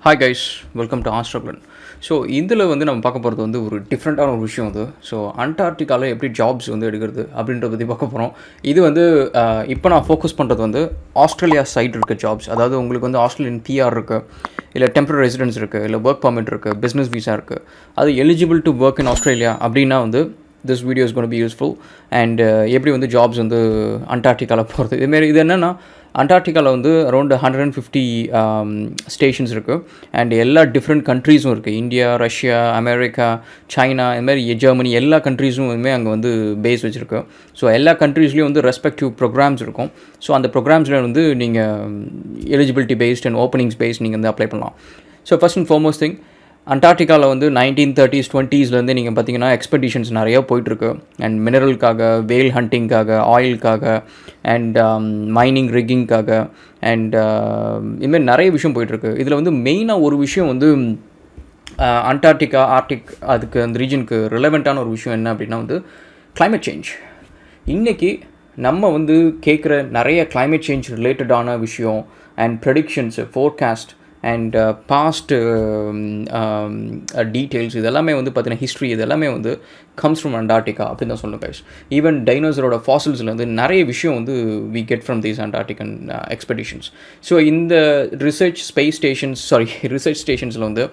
Hi guys, welcome to ஆஸ்ட்ரகுலன். So இதில் வந்து நம்ம பார்க்க போகிறது வந்து ஒரு டிஃப்ரெண்ட்டான ஒரு விஷயம் அது. ஸோ அண்டார்டிகாவில் எப்படி ஜாப்ஸ் வந்து எடுக்கிறது அப்படின்றத பற்றி பார்க்க போகிறோம். இது வந்து இப்போ நான் ஃபோக்கஸ் பண்ணுறது வந்து ஆஸ்திரேலியா சைட் இருக்க ஜாப்ஸ். அதாவது உங்களுக்கு வந்து ஆஸ்திரேலியன் பிஆர் இருக்குது, இல்லை டெம்பரரி ரெசிடென்ஸ் இருக்குது, இல்லை ஒர்க் பர்மிட் இருக்குது, பிஸ்னஸ் வீசா இருக்குது, அது eligible to work in Australia அப்படின்னா வந்து this video is gonna be useful. And எப்படி வந்து ஜாப்ஸ் வந்து அண்டார்டிகாவில் போகிறது. இதுமாரி இது என்னென்னா, அண்டார்டிகாவில் வந்து அரௌண்ட் 150 ஸ்டேஷன்ஸ் இருக்குது. அண்ட் எல்லா டிஃப்ரெண்ட் கண்ட்ரீஸும் இருக்குது. இந்தியா, ரஷ்யா, அமெரிக்கா, சைனா, இதுமாதிரி ஜெர்மனி எல்லா கண்ட்ரீஸும் வந்து அங்கே வந்து பேஸ் வச்சுருக்கு. ஸோ எல்லா கண்ட்ரீஸ்லேயும் வந்து ரெஸ்பெக்டிவ் ப்ரோக்ராம்ஸ் இருக்கும். ஸோ அந்த ப்ரோக்ராம்ஸில் வந்து நீங்கள் eligibility based and openings based நீங்கள் வந்து அப்ளை பண்ணலாம். So first and foremost thing, அண்டார்டிகாவில் வந்து 1930s 20sலேருந்து நீங்கள் பார்த்தீங்கன்னா எக்ஸ்பெடிஷன்ஸ் நிறையா போயிட்டுருக்கு. அண்ட் மினரலுக்காக, வேல் ஹண்டிங்காக, ஆயிலுக்காக, அண்ட் மைனிங் ரிக்கிங்காக, அண்ட் இதுமாதிரி நிறைய விஷயம் போயிட்டுருக்கு. இதில் வந்து மெயினாக ஒரு விஷயம் வந்து அண்டார்டிகா, ஆர்டிக், அதுக்கு அந்த ரீஜனுக்கு ரிலவெண்ட்டான ஒரு விஷயம் என்ன அப்படின்னா வந்து கிளைமேட் சேஞ்ச். இன்றைக்கி நம்ம வந்து கேட்குற நிறைய கிளைமேட் சேஞ்ச் ரிலேட்டடான விஷயம் and predictions, forecast and past details இதெல்லாமே வந்து பார்த்தீங்கன்னா ஹிஸ்ட்ரி இதெல்லாமே வந்து கம்ஸ் ஃப்ரம் அண்டார்டிகா அப்படின்னு தான் சொல்லணும் கைஸ். ஈவன் டைனோசரோட ஃபாசில்ஸில் வந்து நிறைய விஷயம் வந்து we get from these Antarctican expeditions. So இந்த ரிசர்ச் ஸ்டேஷன்ஸில் வந்து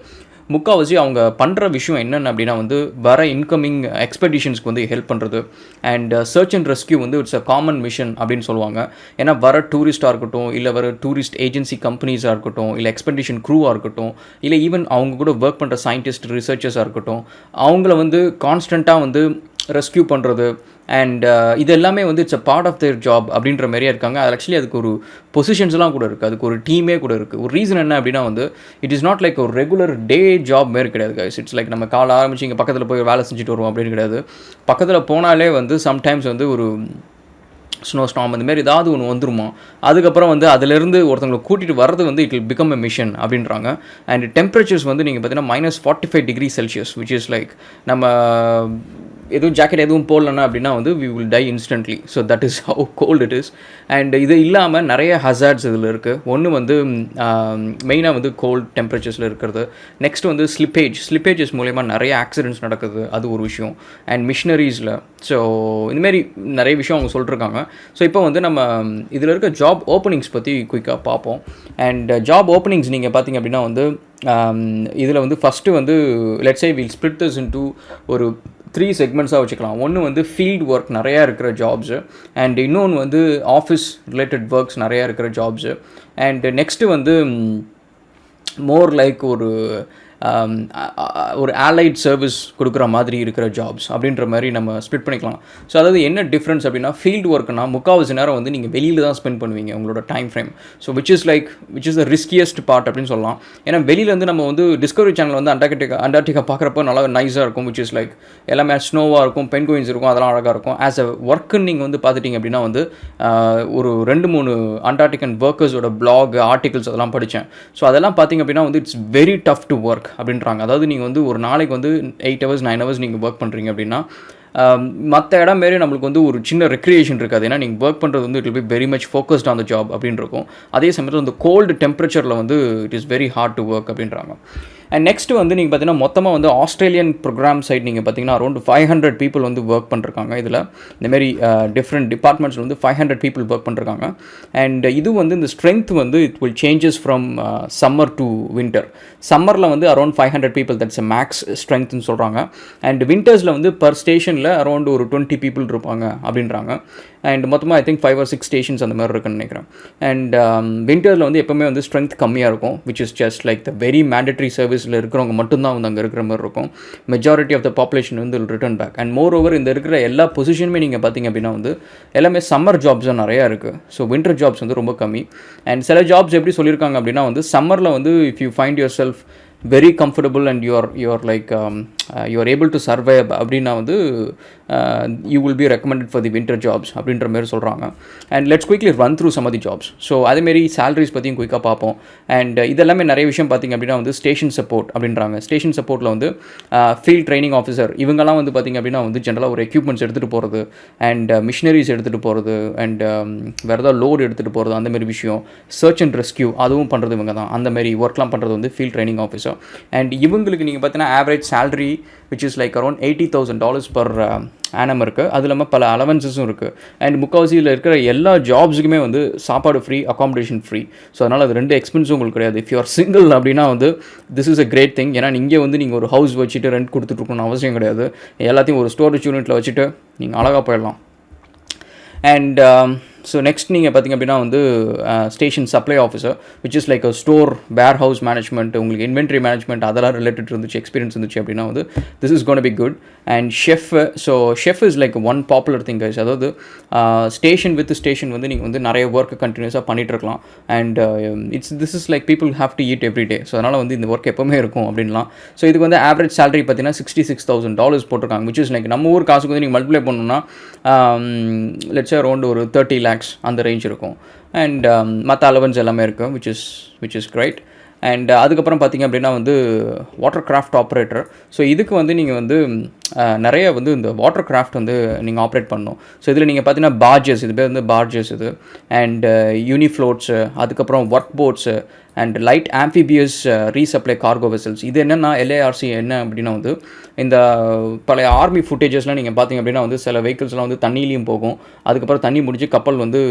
முக்கால்வாசி அவங்க பண்ணுற விஷயம் என்னென்ன அப்படின்னா வந்து வர இன்கமிங் எக்ஸ்பெடிஷன்ஸ்க்கு வந்து ஹெல்ப் பண்ணுறது. அண்ட் சர்ச் அண்ட் ரெஸ்கியூ வந்து இட்ஸ் அ காமன் மிஷன் அப்படின்னு சொல்லுவாங்க. ஏன்னா வர டூரிஸ்ட்டாக இருக்கட்டும், இல்லை வர டூரிஸ்ட் ஏஜென்சி கம்பெனிஸாக இருக்கட்டும், இல்லை எக்ஸ்பெடிஷன் க்ரூவாக இருக்கட்டும், இல்லை ஈவன் அவங்க கூட ஒர்க் பண்ணுற சயின்டிஸ்ட், ரிசர்ச்சர்ஸாக இருக்கட்டும், அவங்கள வந்து கான்ஸ்டண்ட்டாக வந்து ரெஸ்கியூ பண்ணுறது. அண்ட் இது எல்லாமே வந்து it's a part of their job அப்படின்ற மாதிரியே இருக்காங்க. அது ஆக்சுவலி அதுக்கு ஒரு பொசிஷன்ஸ்லாம் கூட இருக்குது, அதுக்கு ஒரு டீமே கூட இருக்குது. ஒரு ரீசன் என்ன அப்படின்னா வந்து இட் இஸ் நாட் லைக் ஒரு ரெகுலர் டே ஜாப் மாரி கிடையாது கைஸ். இட்ஸ் லைக் நம்ம காலை ஆரம்பிச்சு இங்கே பக்கத்தில் போய் வேலை செஞ்சுட்டு வருவோம் அப்படின்னு கிடையாது. பக்கத்தில் போனாலே வந்து சம்டைம்ஸ் வந்து ஒரு ஸ்னோ ஸ்டாம் அந்தமாரி ஏதாவது ஒன்று வந்துருமா, அதுக்கப்புறம் வந்து அதிலேருந்து ஒருத்தவங்களை கூட்டிகிட்டு வர்றது வந்து it will become a mission அப்படின்றாங்க. அண்ட் டெம்பரேச்சர்ஸ் வந்து நீங்கள் பார்த்தீங்கன்னா -45°C, விச் இஸ் லைக் நம்ம எதுவும் ஜாக்கெட் எதுவும் போடலன்னா அப்படின்னா வந்து we will die instantly. So that is how cold it is. And இது இல்லாமல் நிறைய ஹசார்ட்ஸ் இதில் இருக்குது. ஒன்று வந்து மெயினாக வந்து கோல்ட் டெம்பரேச்சர்ஸில் இருக்கிறது. நெக்ஸ்ட் வந்து ஸ்லிப்பேஜஸ் மூலயமா நிறைய ஆக்சிடென்ட்ஸ் நடக்குது, அது ஒரு விஷயம். அண்ட் மிஷினரிஸில் ஸோ இந்தமாரி நிறைய விஷயம் அவங்க சொல்லிட்டுருக்காங்க. ஸோ இப்போ வந்து நம்ம இதில் இருக்க ஜாப் ஓப்பனிங்ஸ் பற்றி குயிக்காக பார்ப்போம். அண்ட் ஜாப் ஓப்பனிங்ஸ் நீங்கள் பார்த்தீங்க அப்படின்னா வந்து இதில் வந்து ஃபஸ்ட்டு வந்து let's say will split this into ஒரு 3 செக்மெண்ட்ஸாக வச்சுக்கலாம். ஒன்று வந்து ஃபீல்ட் ஒர்க் நிறையா இருக்கிற ஜாப்ஸு, அண்ட் இன்னொன்று வந்து ஆஃபீஸ் ரிலேட்டட் ஒர்க்ஸ் நிறையா இருக்கிற ஜாப்ஸு, அண்ட் நெக்ஸ்ட்டு வந்து மோர் லைக் ஒரு ஆலைட் சர்வீஸ் கொடுக்குற மாதிரி இருக்கிற ஜாப்ஸ் அப்படின்ற மாதிரி நம்ம ஸ்ப்ளிட் பண்ணிக்கலாம். ஸோ அதாவது என்ன டிஃப்ரென்ஸ் அப்படின்னா, ஃபீல்டு ஒர்க்குனா முக்கால்வாசி நேரம் வந்து நீங்கள் வெளியில் தான் ஸ்பெண்ட் பண்ணுவீங்க உங்களோட time frame. So which is the riskiest part அப்படின்னு சொல்லலாம். ஏன்னா வெளியிலேருந்து நம்ம வந்து டிஸ்கவரி சேனல் வந்து அண்டார்டிகா பார்க்குறப்போ நல்லா நைஸாக இருக்கும், விச் இஸ் லைக் எல்லாமே ஸ்னோவாக இருக்கும், பென்குயின்ஸ் இருக்கும், அதெல்லாம் அழகாக இருக்கும். ஆஸ் அ ஒர்க்குன்னு நீங்கள் வந்து பார்த்துட்டிங்க அப்படின்னா வந்து ஒரு 2-3 அண்டார்டிகன் ஒர்க்கர்ஸோட பிளாக் ஆர்டிகல்ஸ் அதெல்லாம் படித்தேன். ஸோ அதெல்லாம் பார்த்திங்க அப்படின்னா வந்து it's very tough to work அப்படின்றாங்க. அதாவது நீங்கள் வந்து ஒரு நாளைக்கு வந்து 8 hours 9 hours நீங்கள் ஒர்க் பண்ணுறீங்க அப்படின்னா மற்ற இடம் மாரி நம்மளுக்கு வந்து ஒரு சின்ன ரெக்ரியேஷன் இருக்காது. ஏன்னா நீங்கள் ஒர்க் பண்ணுறது வந்து it will be very much focused on the job அப்படின்னு இருக்கும். அதே சமயத்தில் வந்து கோல்டு டெம்பரேச்சரில் வந்து it is very hard to work அப்படின்றாங்க. அண்ட் நெக்ஸ்ட்டு வந்து நீங்கள் பார்த்தீங்கன்னா மொத்தமாக வந்து ஆஸ்திரேலியன் ப்ரோக்ராம் சைட் நீங்கள் பார்த்தீங்கன்னா அரௌண்ட் 500 people வந்து ஒர்க் பண்ணிருக்காங்க. இதில் இந்தமாரி டிஃப்ரெண்ட் டிபார்ட்மெண்ட்ஸில் வந்து 500 people ஒர்க் பண்ணிருக்காங்க. அண்ட் இது வந்து இந்த ஸ்ட்ரென்த் வந்து it will changes from summer to winter. சம்மரில் வந்து around 500 people, that's a max ஸ்ட்ரென்த்னு சொல்கிறாங்க. அண்ட் வின்டர்ஸில் வந்து பர் ஸ்டேஷனில் அரௌண்ட் ஒரு 20 people இருப்பாங்க அப்படின்றாங்க. அண்ட் மொத்தமாக ஐ திங்க் 5 or 6 ஸ்டேஷன்ஸ் அந்த மாதிரி இருக்குன்னு நினைக்கிறேன். அண்ட் வின்டரில் வந்து எப்போவுமே வந்து ஸ்ட்ரென்த் கம்மியாக இருக்கும், which is just like the very mandatory சர்வீஸில் இருக்கிறவங்க மட்டும்தான் வந்து அங்கே இருக்கிற மாதிரி இருக்கும். மெஜாரிட்டி ஆஃப் த பாப்புலேஷன் வந்து return back. And moreover இந்த இருக்கிற எல்லா பொசிஷனுமே நீங்கள் பார்த்தீங்க அப்படின்னா வந்து எல்லாமே சம்மர் ஜாப்ஸ் தான் நிறையா இருக்குது. ஸோ வின்டர் ஜாப்ஸ் வந்து ரொம்ப கம்மி. அண்ட் சில ஜாப்ஸ் எப்படி சொல்லியிருக்காங்க அப்படின்னா வந்து சம்மரில் வந்து if you find yourself very comfortable and you're like you are able to survive அப்படின்னா வந்து you will be recommended for the winter jobs அப்படின்ற மாதிரி சொல்கிறாங்க. And let's quickly run through some of the jobs. So அதேமாரி salaries பற்றியும் குயிக்காக பார்ப்போம். And இதெல்லாமே நிறைய விஷயம் பார்த்திங்க அப்படின்னா வந்து ஸ்டேஷன் சப்போர்ட் அப்படின்றாங்க. ஸ்டேஷன் சப்போர்ட்டில் வந்து ஃபீல்ட் ட்ரைனிங் ஆஃபீஸர் இவங்கெல்லாம் வந்து பார்த்திங்க அப்படின்னா வந்து ஜென்ரலாக ஒரு எக்யூப்மெண்ட்ஸ் எடுத்துகிட்டு போகிறது அண்ட் மிஷினரிஸ் எடுத்துகிட்டு போகிறது அண்ட் வேறு ஏதாவது லோடு எடுத்துகிட்டு போகிறது அந்தமாரி விஷயம். சர்ச் அண்ட் ரெஸ்கியூ அதுவும் பண்ணுறது இவங்க தான். அந்தமாரி ஒர்க்லாம் பண்ணுறது வந்து ஃபீல்ட் ட்ரைனிங் ஆஃபீஸர். அண்ட் இவங்களுக்கு நீங்கள் பார்த்தீங்கன்னா average salary which is like around $80,000 per annum இருக்குது. அது இல்லாமல் பல அலவன்சஸும் இருக்குது. அண்ட் முக்கால்வாசியில் இருக்கிற எல்லா ஜாப்ஸுக்குமே வந்து சாப்பாடு ஃப்ரீ, அக்காமடேஷன் ஃப்ரீ. ஸோ அதனால் அது 2 எக்ஸ்பென்ஸும் உங்களுக்கு கிடையாது. இஃப் யூ ஆர் சிங்கிள் அப்படின்னா வந்து this is a great thing. ஏன்னா இங்கே வந்து நீங்கள் ஒரு ஹவுஸ் வச்சுட்டு ரெண்ட் கொடுத்துட்ருக்கணும்னு அவசியம் கிடையாது. எல்லாத்தையும் ஒரு ஸ்டோரேஜ் யூனிட்டில் வச்சுட்டு நீங்கள் அழகாக போயிடலாம். அண்ட் ஸோ நெக்ஸ்ட் நீங்கள் பார்த்திங்க அப்படின்னா வந்து station supply officer which is like a store warehouse management, உங்களுக்கு இன்வென்ட்ரி மேனேஜ்மெண்ட் அதெல்லாம் ரிலேட்டட் இருந்துச்சு, எக்ஸ்பீரியன்ஸ் இருந்துச்சு அப்படின்னா வந்து this is gonna be good. And chef, so chef is like one popular thing guys. அதாவது ஸ்டேஷன் வித் ஸ்டேஷன் வந்து நீங்கள் வந்து நிறைய ஒர்க் கண்டினியூஸாக பண்ணிகிட்ருக்கலாம். And this is like people have to eat every day. So அதனால் வந்து இந்த ஒர்க் எப்போவுமே இருக்கும் அப்படின்லாம். ஸோ இதுக்கு வந்து ஆவரேஜ் சேலரி பார்த்தீங்கன்னா $66,000 போட்டிருக்காங்க. விச் இஸ் லைக் நம்ம ஊர் காசுக்கு வந்து நீங்கள் மல்டிப்ளை பண்ணணும்னா லெட்ஸ் அரௌண்ட் ஒரு 30 lakhs அந்த ரேஞ்ச் இருக்கும். அண்ட் மற்ற அலவன்ஸ் எல்லாமே இருக்குது விச் இஸ் கிரைட். அண்ட் அதுக்கப்புறம் பார்த்திங்க அப்படின்னா வந்து வாட்டர் கிராஃப்ட் ஆப்ரேட்டர். ஸோ இதுக்கு வந்து நீங்கள் வந்து நிறைய வந்து இந்த வாட்டர் கிராஃப்ட் வந்து நீங்கள் ஆப்ரேட் பண்ணணும். ஸோ இதில் நீங்கள் பார்த்தீங்கன்னா பார்ஜஸ், இது பேர் வந்து பார்ஜஸ் இது. அண்ட் யூனிஃப்ளோட்ஸு, அதுக்கப்புறம் work boats and light amphibious resupply cargo vessels. இது என்னென்னா LARC என்ன அப்படின்னா வந்து இந்த பழைய ஆர்மி ஃபுட்டேஜஸ்லாம் நீங்கள் பார்த்திங்க அப்படின்னா வந்து சில வெஹிக்கிள்ஸ்லாம் வந்து தண்ணியிலையும் போகும், அதுக்கப்புறம் தண்ணி முடிஞ்சு கப்பல் வந்து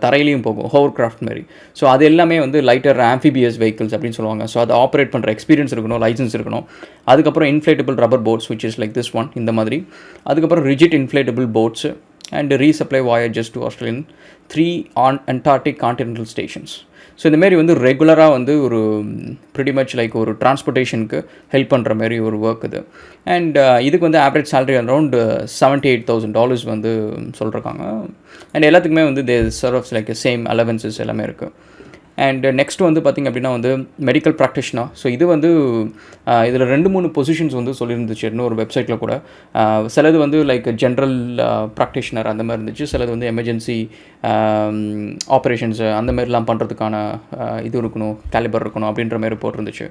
தரையிலையும் போகும், ஹோவர் கிராஃப்ட் மாதிரி. ஸோ அது எல்லாமே வந்து லைட்டர் ஆம்ஃபிபியஸ் வெஹிக்கிள்ஸ் அப்படின்னு சொல்லுவாங்க. ஸோ அதை ஆப்ரேட் பண்ணுற எக்ஸ்பீரியன்ஸ் இருக்கணும், லைசன்ஸ் இருக்கணும். அதுக்கப்புறம் inflatable rubber boats which is like this one, இந்த மாதிரி. அதுக்கப்புறம் rigid inflatable boats and resupply voyages to Australian 3 Antarctic continental stations. So இந்தமாரி வந்து ரெகுலராக வந்து ஒரு ப்ரிட்டி மச் லைக் ஒரு டிரான்ஸ்போர்ட்டேஷனுக்கு ஹெல்ப் பண்ணுற மாதிரி ஒரு ஒர்க் இது. அண்ட் இதுக்கு வந்து ஆவரேஜ் சேலரி அரௌண்ட் $78,000 வந்து சொல்லியிருக்காங்க. அண்ட் எல்லாத்துக்குமே வந்து தே சர்வ்ஸ் லைக் சேம் அலவன்சஸ் எல்லாமே இருக்குது. அண்ட் நெக்ஸ்ட் வந்து பார்த்திங்க அப்படின்னா வந்து மெடிக்கல் ப்ராக்டிஷனர். ஸோ இது வந்து இதில் 2-3 பொசிஷன்ஸ் வந்து சொல்லியிருந்துச்சு இன்னொரு வெப்சைட்டில் கூட. சிலது வந்து லைக் ஜென்ரல் ப்ராக்டிஷனர் அந்த மாதிரி இருந்துச்சு, சிலது வந்து எமர்ஜென்சி ஆப்ரேஷன்ஸு அந்த மாதிரிலாம் பண்ணுறதுக்கான இது இருக்கணும், கேலிபர் இருக்கணும் அப்படின்ற மாதிரி போட்டிருந்துச்சு.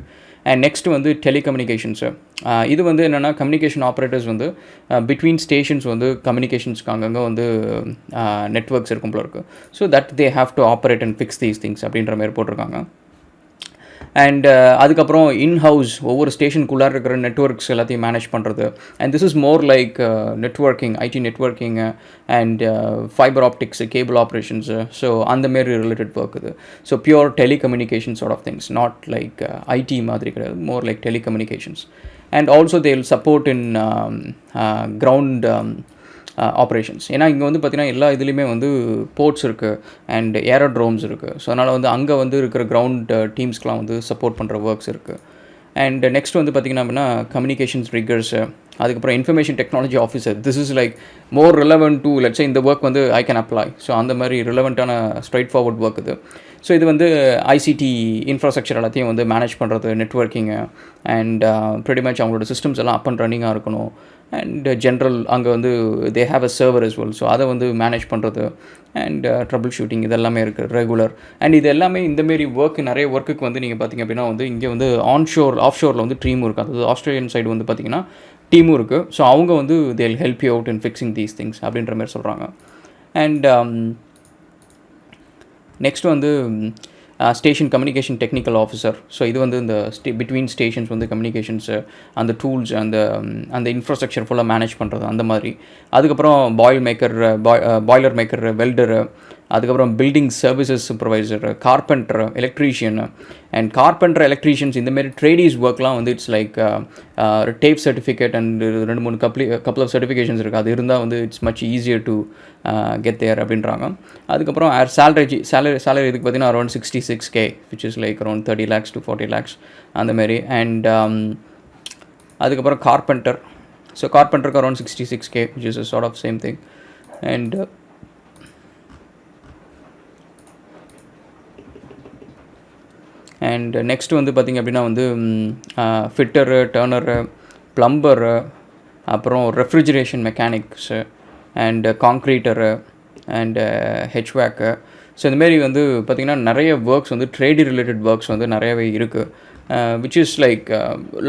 அண்ட் நெக்ஸ்ட் வந்து டெலிகம்யூனிகேஷன்ஸு. இது வந்து என்னென்னா கம்யூனிகேஷன் ஆப்ரேட்டர்ஸ் வந்து பிட்வீன் ஸ்டேஷன்ஸ் வந்து கம்யூனிகேஷன்ஸ்க்கு அங்கங்கே வந்து நெட்ஒர்க்ஸ் இருக்கும் போல இருக்குது. So that they have to operate and fix these things அப்படின்ற மாதிரி போட்டிருக்காங்க. அண்ட் அதுக்கப்புறம் இன்ஹவுஸ் ஒவ்வொரு ஸ்டேஷனுக்குள்ளார இருக்கிற நெட்ஒர்க்ஸ் எல்லாத்தையும் மேனேஜ் பண்ணுறது. And this is more like networking, IT networking and fibre optics, cable operations. So அந்தமாரி ரிலேட்டட் ஒர்க் இது. So pure telecommunication sort of things, not like IT மாதிரி கிடையாது, more like telecommunications. And also they will support in ground operations. ஏன்னா இங்கே வந்து பார்த்திங்கன்னா எல்லா இதுலேயுமே வந்து போர்ட்ஸ் இருக்குது அண்ட் ஏரோட்ரோம்ஸ் இருக்குது. ஸோ அதனால் வந்து அங்கே வந்து இருக்கிற கிரவுண்ட் டீம்ஸ்க்கெலாம் வந்து சப்போர்ட் பண்ணுற ஒர்க்ஸ் இருக்குது. அண்ட் நெக்ஸ்ட் வந்து பார்த்திங்கன்னா அப்படின்னா கம்யூனிகேஷன்ஸ் ரிகர்ஸு, அதுக்கப்புறம் information technology officer. This is like more relevant to let's say இந்த ஒர்க் வந்து ஐ கேன் அப்ளை. ஸோ அந்த மாதிரி ரிலவெண்ட்டான ஸ்ட்ரைட் ஃபார்வர்ட் ஒர்க் இது. ஸோ இது வந்து ஐசிடி இன்ஃப்ராஸ்ட்ரக்சர் எல்லாத்தையும் வந்து மேனேஜ் பண்ணுறது, நெட்ஒர்க்கிங்கு அண்ட் ப்ரிட்டி மச் அவங்களோட சிஸ்டம்ஸ் எல்லாம் அப் அண்ட் ரன்னிங்காக இருக்கணும். அண்ட் ஜென்ரல் அங்கே வந்து they have a server as well. So அதை வந்து மேனேஜ் பண்ணுறது அண்ட் ட்ரபிள் ஷூட்டிங் இதெல்லாமே இருக்குது ரெகுலர். அண்ட் இது எல்லாமே இந்தமாரி ஒர்க் நிறைய ஒர்க்குக்கு வந்து நீங்கள் பார்த்திங்க அப்படின்னா வந்து இங்கே வந்து ஆன்ஷோர் ஆஃப்ஷோரில் வந்து டீமும் இருக்குது. அதாவது ஆஸ்திரேலியன் சைடு வந்து பார்த்திங்கன்னா டீமும் இருக்குது. ஸோ அவங்க வந்து they will help you out in fixing these things அப்படின்ற மாதிரி சொல்கிறாங்க. அண்ட் நெக்ஸ்ட் வந்து station communication technical officer. So இது வந்து இந்த பிட்வீன் ஸ்டேஷன்ஸ் வந்து கம்யூனிகேஷன்ஸு, அந்த டூல்ஸ், அந்த இன்ஃப்ராஸ்ட்ரக்சர் ஃபுல்லாக மேனேஜ் பண்ணுறது அந்த மாதிரி. அதுக்கப்புறம் பாய்லர் மேக்கர், வெல்டரு, அதுக்கப்புறம் building services supervisor, carpenter, electrician. And carpenter, electricians இந்தமாரி ட்ரேடிஸ் ஒர்க்லாம் வந்து it's like TAFE certificate and 2-3 couple of certifications இருக்குது. அது இருந்தால் வந்து it's much easier to get there அப்படின்றாங்க. அதுக்கப்புறம் சேலரி இதுக்கு பார்த்தீங்கன்னா around 66K which is like around 30 lakhs to 40 lakhs அந்தமாரி. அண்ட் அதுக்கப்புறம் கார்பெண்டர். ஸோ கார்பெண்டருக்கு around 66K which is sort of same thing. And next வந்து பார்த்திங்க அப்படின்னா வந்து ஃபிட்டரு, டர்னரு, ப்ளம்பரு, அப்புறம் refrigeration mechanics, and concreter, and ஹெச்வேக்கு. ஸோ இந்தமாரி வந்து பார்த்திங்கன்னா நிறைய ஒர்க்ஸ் வந்து ட்ரேடி ரிலேட்டட் ஒர்க்ஸ் வந்து நிறையவே இருக்குது. Which is like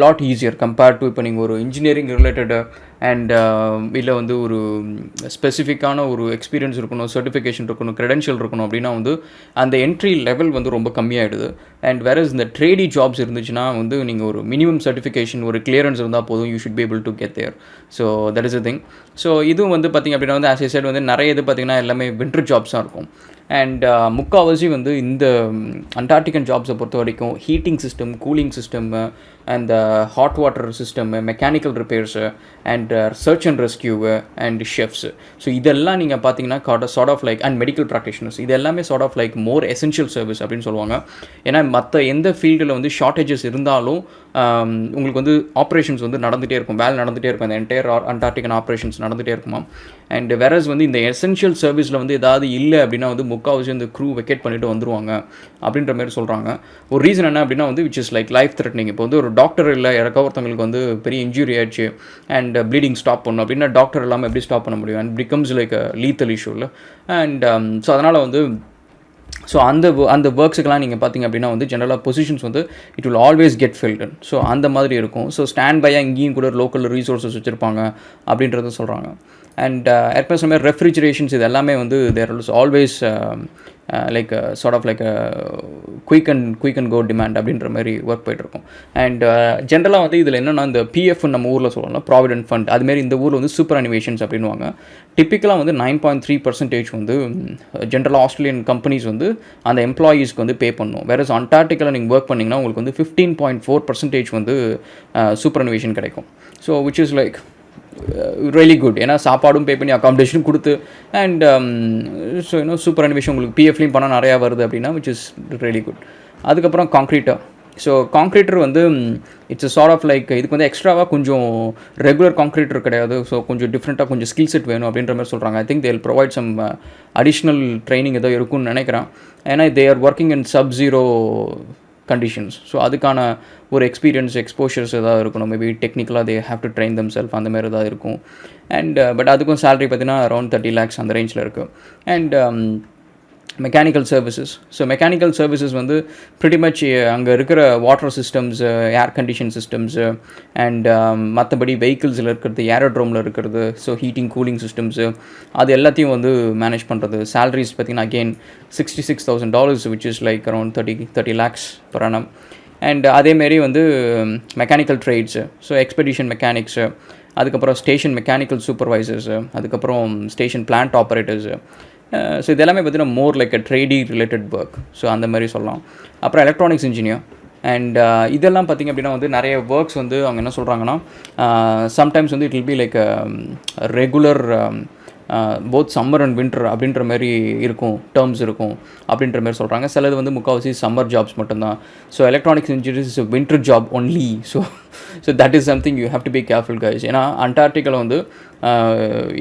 lot easier compared to இப்போ நீங்கள் ஒரு இன்ஜினியரிங் ரிலேட்டடு அண்ட் இல்லை வந்து ஒரு ஸ்பெசிஃபிக்கான ஒரு எக்ஸ்பீரியன்ஸ் இருக்கணும், சர்டிஃபிகேஷன் இருக்கணும், க்ரெடென்ஷியல் இருக்கணும் அப்படின்னா வந்து அந்த என்ட்ரி லெவல் வந்து ரொம்ப கம்மியாகிடுது. அண்ட் வேறஸ் இந்த ட்ரேடி ஜாப்ஸ் இருந்துச்சுன்னா வந்து நீங்கள் ஒரு மினிமம் சர்டிஃபிகேஷன், ஒரு கிளியரன்ஸ் இருந்தால் போதும், you should be able to get there. So that is a thing. So இதுவும் வந்து பார்த்திங்க அப்படின்னா வந்து ஆஸ் ஐ செட் வந்து நிறைய இது பார்த்திங்கன்னா எல்லாமே வின்டர் ஜாப்ஸாக இருக்கும். அண்ட் முக்கால்வாசி வந்து இந்த அண்டார்டிகன் ஜாப்ஸை பொறுத்த வரைக்கும் heating system, cooling system, and hot water system, mechanical repairs, and search and rescue, and chefs. So இதெல்லாம் நீங்கள் பார்த்தீங்கன்னா sort of like and medical practitioners, இது எல்லாமே sort of like more essential service அப்படின்னு சொல்லுவாங்க. ஏன்னா மற்ற எந்த ஃபீல்டில் வந்து ஷார்ட்டேஜஸ் இருந்தாலும் உங்களுக்கு வந்து ஆப்ரேஷன்ஸ் வந்து நடந்துகிட்டே இருக்கும், வேலை நடந்துகிட்டே இருக்கும், அந்த என்டையர் அண்டார்டிகன் ஆப்ரேஷன்ஸ் நடந்துகிட்டே இருக்குமா. அண்ட் வேறஸ் வந்து இந்த எசென்ஷியல் சர்வீஸில் வந்து ஏதாவது இல்லை அப்படின்னா வந்து முக்கால்வாசி இந்த க்ரூ வெக்கேட் பண்ணிட்டு வந்துருவாங்க அப்படின்ற மாதிரி சொல்கிறாங்க. ஒரு ரீசன் என்ன அப்படின்னா வந்து which is like life threatening. இப்போ வந்து ஒரு டாக்டர் இல்லை, யாருக்கா ஒருத்தவங்களுக்கு வந்து பெரிய இன்ஜுரி ஆயிடுச்சு அண்ட் ப்ளீடிங் ஸ்டாப் பண்ணணும் அப்படின்னா டாக்டர் இல்லாமல் எப்படி ஸ்டாப் பண்ண முடியும்? And becomes like lethal issue இல்லை. அண்ட் ஸோ அதனால் வந்து ஸோ அந்த ஒர்க்ஸுக்கெலாம் நீங்கள் பார்த்தீங்க அப்படின்னா வந்து ஜென்ரலாக பொசிஷன்ஸ் வந்து it will always get filled. So அந்த மாதிரி இருக்கும். ஸோ ஸ்டாண்ட் பையாக இங்கேயும் கூட லோக்கல் ரீசோர்ஸஸ் வச்சுருப்பாங்க அப்படின்றத சொல்கிறாங்க. அண்ட் ஏற்கனவே சொன்ன மாதிரி ரெஃப்ரிஜரேஷன்ஸ் இது எல்லாமே வந்து there is always like sort of like quick and go demand அப்படின்ற மாதிரி ஒர்க் போய்ட்டுருக்கும். அண்ட் ஜென்ரலாக வந்து இதில் என்னென்னா இந்த பிஎஃப் நம்ம ஊரில் சொல்லலாம், ப்ராவிடென்ட் ஃபண்ட், அதுமாரி இந்த ஊரில் வந்து சூப்பர் அனிவேஷன்ஸ் அப்படின்வாங்க. டிப்பிக்கலாக வந்து 9.3% வந்து ஜென்ரலாக ஆஸ்திரேலியன் கம்பெனிஸ் வந்து அந்த எம்ப்ளாயீஸ்க்கு வந்து பே பண்ணும். வேறு அண்டார்டிக்காவில் நீங்கள் ஒர்க் பண்ணிங்கன்னா உங்களுக்கு வந்து 15.4% வந்து சூப்பர் அனிவேஷன் கிடைக்கும். So which is like really good. ஏன்னா சாப்பாடும் பே பண்ணி அக்காமடேஷனும் கொடுத்து அண்ட் ஸோ இன்னும் சூப்பர் அனிவேஷன் உங்களுக்கு பிஎஃப்லையும் பணம் நிறையா வருது அப்படின்னா விச் இஸ் ரியலி குட். அதுக்கப்புறம் காங்க்ரீட்டர். ஸோ காங்க்ரீட்டர் வந்து இட்ஸ் சார்ட் ஆஃப் லைக் இதுக்கு வந்து எக்ஸ்ட்ராவாக கொஞ்சம் ரெகுலர் காங்க்ரீட்டர் கிடையாது. ஸோ கொஞ்சம் டிஃப்ரெண்ட்டாக கொஞ்சம் ஸ்கில் செட் வேணும் அப்படின்ற மாதிரி சொல்கிறாங்க. I think they will provide some additional training ஏதோ இருக்குன்னு நினைக்கிறேன். ஏன்னா they are working in subzero conditions. So அதுக்கான ஒரு எக்ஸ்பீரியன்ஸ், எக்ஸ்போஷர்ஸ் ஏதாவது இருக்கணும். மேபி டெக்னிக்கலாக they have to train themself, அந்த மாதிரி ஏதாவது இருக்கும். அண்ட் பட் அதுக்கும் சேலரி பார்த்தீங்கன்னா அரௌண்ட் 30 lakhs அந்த ரேஞ்சில் இருக்குது. And mechanical services. So mechanical services வந்து ப்ரிட்டி மச் அங்கே இருக்கிற water systems, air condition systems, and மற்றபடி வெஹிக்கிள்ஸில் இருக்கிறது, ஏரோட்ரோமில் இருக்கிறது, ஸோ ஹீட்டிங் கூலிங் சிஸ்டம்ஸு, அது எல்லாத்தையும் வந்து மேனேஜ் பண்ணுறது. சேலரிஸ் பார்த்திங்கன்னா again $66,000 which is like around 30 lakhs per annum. And அதேமாரி வந்து mechanical trades, so expedition mechanics, அதுக்கப்புறம் ஸ்டேஷன் மெக்கானிக்கல் சூப்பர்வைசர்ஸு, அதுக்கப்புறம் ஸ்டேஷன் பிளான்ட் ஆப்ரேட்டர்ஸு. ஸோ இது எல்லாமே பார்த்தீங்கன்னா more like a tradie related work. So அந்த மாதிரி சொல்லலாம். அப்புறம் எலக்ட்ரானிக்ஸ் இன்ஜினியர். அண்ட் இதெல்லாம் பார்த்திங்க அப்படின்னா வந்து நிறைய ஒர்க்ஸ் வந்து அவங்க என்ன சொல்கிறாங்கன்னா சம்டைம்ஸ் வந்து it will be like regular both summer and winter அப்படின்ற மாதிரி இருக்கும், டேர்ம்ஸ் இருக்கும் அப்படின்ற மாதிரி சொல்கிறாங்க. சிலது வந்து முக்கால்வாசி சம்மர் ஜாப்ஸ் மட்டும்தான். So electronics engineers is winter job only. So that is something you have to be careful guys. ஏன்னா அண்டார்டிகாவில் வந்து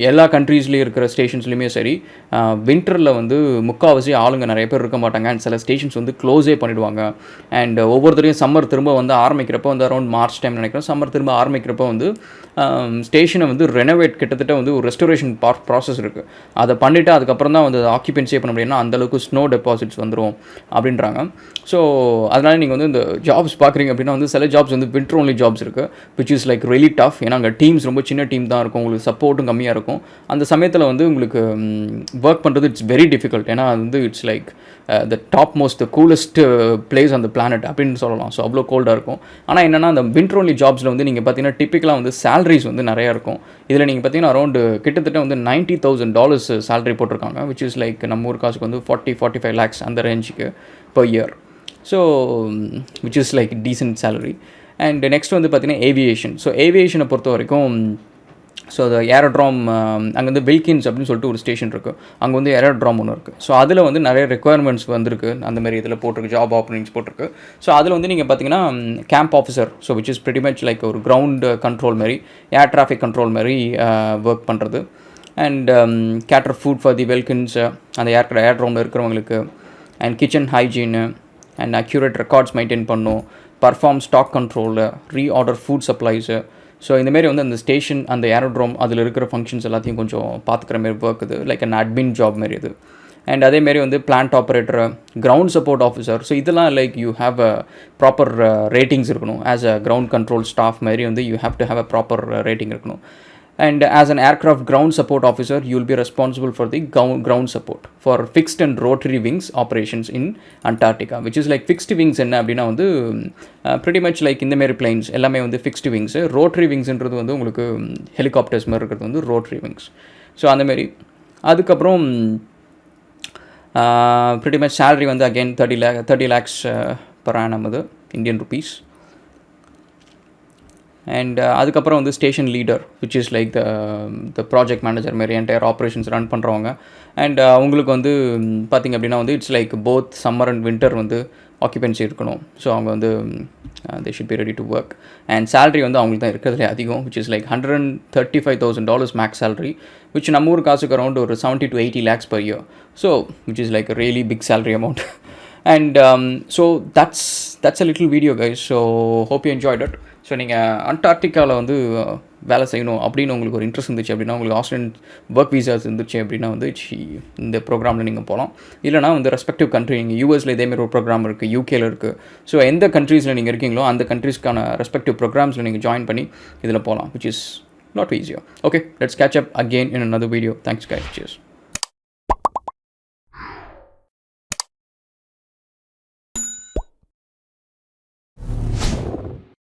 எல்லா கண்ட்ரீஸ்லேயும் இருக்கிற ஸ்டேஷன்ஸ்லையுமே சரி வின்டரில் வந்து முக்கால்வாசி ஆளுங்க நிறைய பேர் இருக்க மாட்டாங்க. அண்ட் சில ஸ்டேஷன்ஸ் வந்து க்ளோஸே பண்ணிவிடுவாங்க. அண்ட் ஒவ்வொருத்தரையும் சம்மர் திரும்ப வந்து ஆரம்பிக்கிறப்போ வந்து அரௌண்ட் மார்ச் டைம் நினைக்கிறேன், சம்மர் திரும்ப ஆரம்பிக்கிறப்போ வந்து ஸ்டேஷனை வந்து ரெனோவேட் கிட்டத்தட்ட வந்து ஒரு ரெஸ்டோரேஷன் ப்ராசஸ் இருக்குது. அதை பண்ணிவிட்டு அதுக்கப்புறம் தான் வந்து ஆக்கியபென்சியே பண்ண முடியும்னா அந்தளவுக்கு ஸ்னோ டெபாசிட்ஸ் வந்துடும் அப்படின்றாங்க. ஸோ அதனால் நீங்கள் வந்து இந்த ஜாப்ஸ் பார்க்குறீங்க அப்படின்னா வந்து சில ஜாப்ஸ் வந்து வின்டர் ஒன்லி ஜாப்ஸ் இருக்குது which is like really tough. ஏன்னா அங்கே டீம்ஸ் ரொம்ப சின்ன டீம் தான் இருக்கும், உங்களுக்கு சப்போர்ட்டும் கம்மியாக இருக்கும். அந்த சமயத்தில் வந்து உங்களுக்கு ஒர்க் பண்ணுறது இட்ஸ் வெரி டிஃபிகல்ட். ஏன்னா அது வந்து it's like the top most the coolest place on the planet அப்படின்னு சொல்லலாம். ஸோ அவ்வளோ கோல்டாக இருக்கும். ஆனால் என்னென்னா அந்த வின்டர் ஒன்லி ஜாப்ஸில் வந்து நீங்கள் பார்த்தீங்கன்னா டிப்பிக்கலாக வந்து சேலரிஸ் வந்து நிறையா இருக்கும். இதில் நீங்கள் பார்த்தீங்கன்னா அரௌண்ட் கிட்டத்தட்ட வந்து $90,000 சேலரி போட்டிருக்காங்க விச் இஸ் லைக் நம்ம ஊர் காசுக்கு வந்து 40-45 lakhs அந்த ரேஞ்சுக்கு per year. So which is like decent salary. And next வந்து பார்த்திங்கன்னா ஏவியேஷன். ஸோ ஏவியேஷனை பொறுத்த வரைக்கும் ஸோ அது ஏரோட்ராம், அங்கே வந்து வில்கின்ஸ் அப்படின்னு சொல்லிட்டு ஒரு ஸ்டேஷன் இருக்குது, அங்கே வந்து ஏரோட்ராம் ஒன்று இருக்குது. ஸோ அதில் வந்து நிறைய ரெக்குயர்மெண்ட்ஸ் வந்திருக்கு, அந்தமாரி இதில் போட்டிருக்கு, ஜாப் ஆப்பர்ச்சுனிட்டிஸ் போட்டிருக்கு. ஸோ அதில் வந்து நீங்கள் பார்த்தீங்கன்னா camp officer, so which is pretty much like ஒரு கிரவுண்ட் கண்ட்ரோல் மாதிரி, ஏர் டிராஃபிக் கண்ட்ரோல் மாதிரி ஒர்க் பண்ணுறது. And cater food for the welkins, அந்த ஏர்ட்ராமில் இருக்கிறவங்களுக்கு. And kitchen hygiene and accurate records maintain பண்ணும், perform stock control, reorder food supplies, so இந்தமாரி வந்து அந்த ஸ்டேஷன் அந்த ஏரோட்ரோம் அதில் இருக்கிற ஃபங்க்ஷன்ஸ் எல்லாத்தையும் கொஞ்சம் பார்த்துக்கிற மாரி ஒர்க் இது லைக் அன் அட்மின் ஜாப் மாரி இது. அண்ட் அதேமாரி வந்து plant operator, ground support officer. So இதெல்லாம் like you have a proper ratings இருக்கணும். As a ground control staff மாதிரி வந்து you have to have a proper rating இருக்கணும். And as an aircraft ground support officer, you will be responsible for the ground support for fixed and rotary wings operations in Antarctica, which is like fixed wings என்ன அப்படின்னா வந்து pretty much like இந்த மாதிரி planes எல்லாமே வந்து fixed wings. Rotary wingsன்றது வந்து உங்களுக்கு helicopters மாதிரி இருக்கிறது வந்து rotary wings. ஸோ அந்த மாதிரி அதுக்கப்புறம் pretty much salary வந்து again 30 lakhs per annum அது Indian rupees. அண்ட் அதுக்கப்புறம் வந்து station leader, which is like the project manager மாரி என்டையர் ஆப்ரேஷன்ஸ் ரன் பண்ணுறவங்க. அண்ட் அவங்களுக்கு வந்து பார்த்திங்க அப்படின்னா வந்து it's like both summer and winter வந்து ஆக்குபென்சி இருக்கணும். ஸோ அவங்க வந்து they should be ready to work. And salary வந்து அவங்களுக்கு தான் இருக்கிறதுலே அதிகம், which is like $135,000 max salary, which நம்ம ஊர் காசுக்கு அரௌண்ட் ஒரு 70 to 80 lakhs per year. So which is like a really big salary amount. And so that's a little video, guys. So hope you enjoyed it. So நீங்கள் அண்டார்டிகாவில் வந்து வேலை செய்யணும் அப்படின்னு உங்களுக்கு ஒரு இன்ட்ரெஸ்ட் இருந்துச்சு அப்படின்னா, உங்களுக்கு ஆஸ்திரேலியன் ஒர்க் வீசாஸ் இருந்துச்சு அப்படின்னா வந்து இந்த ப்ரோக்ராமில் நீங்கள் போகலாம். இல்லைனா வந்து ரெஸ்பெக்டிவ் கண்ட்ரி, நீங்கள் யூஎஸில் இதேமாரி ஒரு ப்ரோக்ராம் இருக்குது, யூகேல இருக்குது. ஸோ எந்த கண்ட்ரீஸில் நீங்கள் இருக்கீங்களோ அந்த கண்ட்ரீஸ்க்கான ரெஸ்பெக்டிவ் ப்ரோக்ராம்ஸில் நீங்கள் ஜாயின் பண்ணி இதில் போகலாம், which is not easier. Okay, let's catch up again in another video. Thanks guys. Cheers.